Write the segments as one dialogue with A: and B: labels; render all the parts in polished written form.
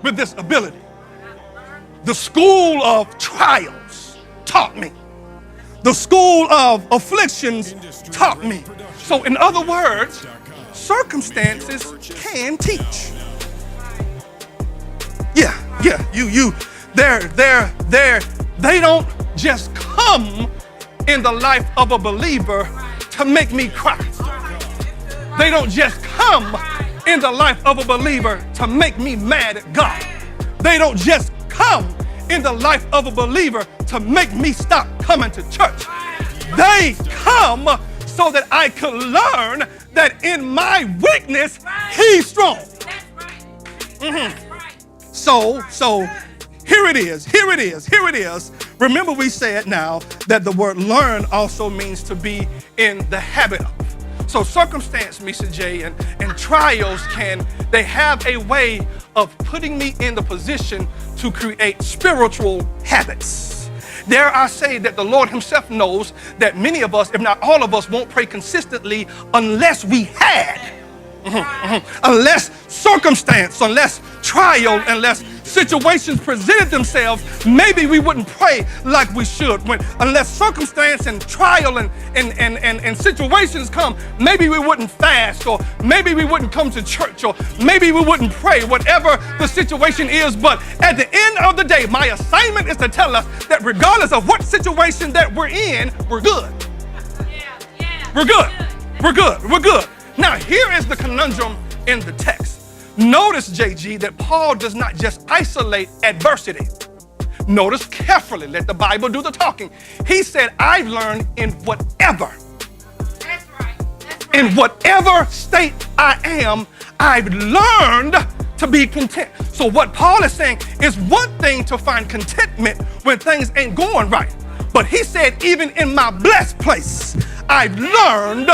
A: with this ability. The school of trials taught me. The school of afflictions taught me. So in other words, circumstances can teach. They don't just come in the life of a believer to make me cry. They don't just come in the life of a believer to make me mad at God. They don't just come in the life of a believer to make me stop coming to church. They come so that I could learn that in my weakness, He's strong. So here it is. Remember we said now that the word learn also means to be in the habit of. So circumstance, Mr. J, and trials they have a way of putting me in the position to create spiritual habits. Dare I say that the Lord Himself knows that many of us, if not all of us, won't pray consistently unless we had. Unless circumstance, unless trial, unless situations presented themselves, maybe we wouldn't pray like we should. Unless circumstance and trial and situations come, maybe we wouldn't fast, or maybe we wouldn't come to church, or maybe we wouldn't pray, whatever the situation is. But at the end of the day, my assignment is to tell us that regardless of what situation that we're in, we're good. We're good. Now, here is the conundrum in the text. Notice, JG, that Paul does not just isolate adversity. Notice carefully, let the Bible do the talking. He said, I've learned in whatever. That's right. In whatever state I am, I've learned to be content. So what Paul is saying is one thing to find contentment when things ain't going right. But he said, even in my blessed place, I've learned.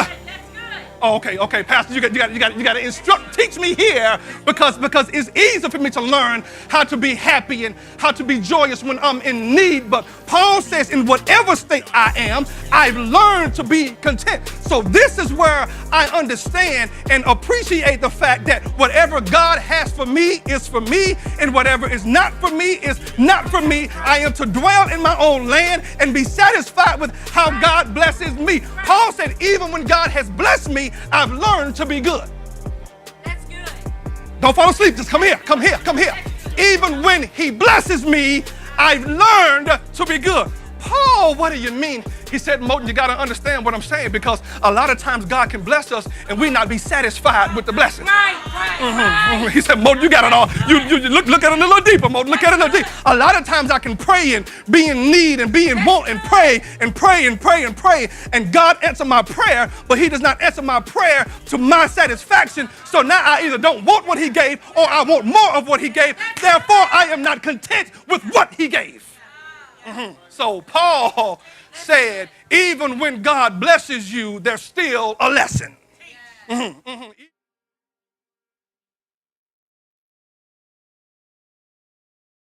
A: Oh, okay, Pastor, you got to teach me here because it's easy for me to learn how to be happy and how to be joyous when I'm in need. But Paul says, in whatever state I am, I've learned to be content. So this is where I understand and appreciate the fact that whatever God has for me is for me, and whatever is not for me is not for me. I am to dwell in my own land and be satisfied with how God blesses me. Paul said, even when God has blessed me, I've learned to be good.
B: That's good.
A: Don't fall asleep. Just come here. Even when He blesses me, I've learned to be good. Paul, what do you mean? He said, Motton, you got to understand what I'm saying, because a lot of times God can bless us and we not be satisfied with the blessing.
B: Right.
A: He said, Motton, you got it all. You look at it a little deeper, Motton. Look at it a little deeper. A lot of times I can pray and be in need and be in want and pray, and God answer my prayer, but He does not answer my prayer to my satisfaction. So now I either don't want what He gave or I want more of what He gave. Therefore, I am not content with what He gave. So Paul said, even when God blesses you, there's still a lesson.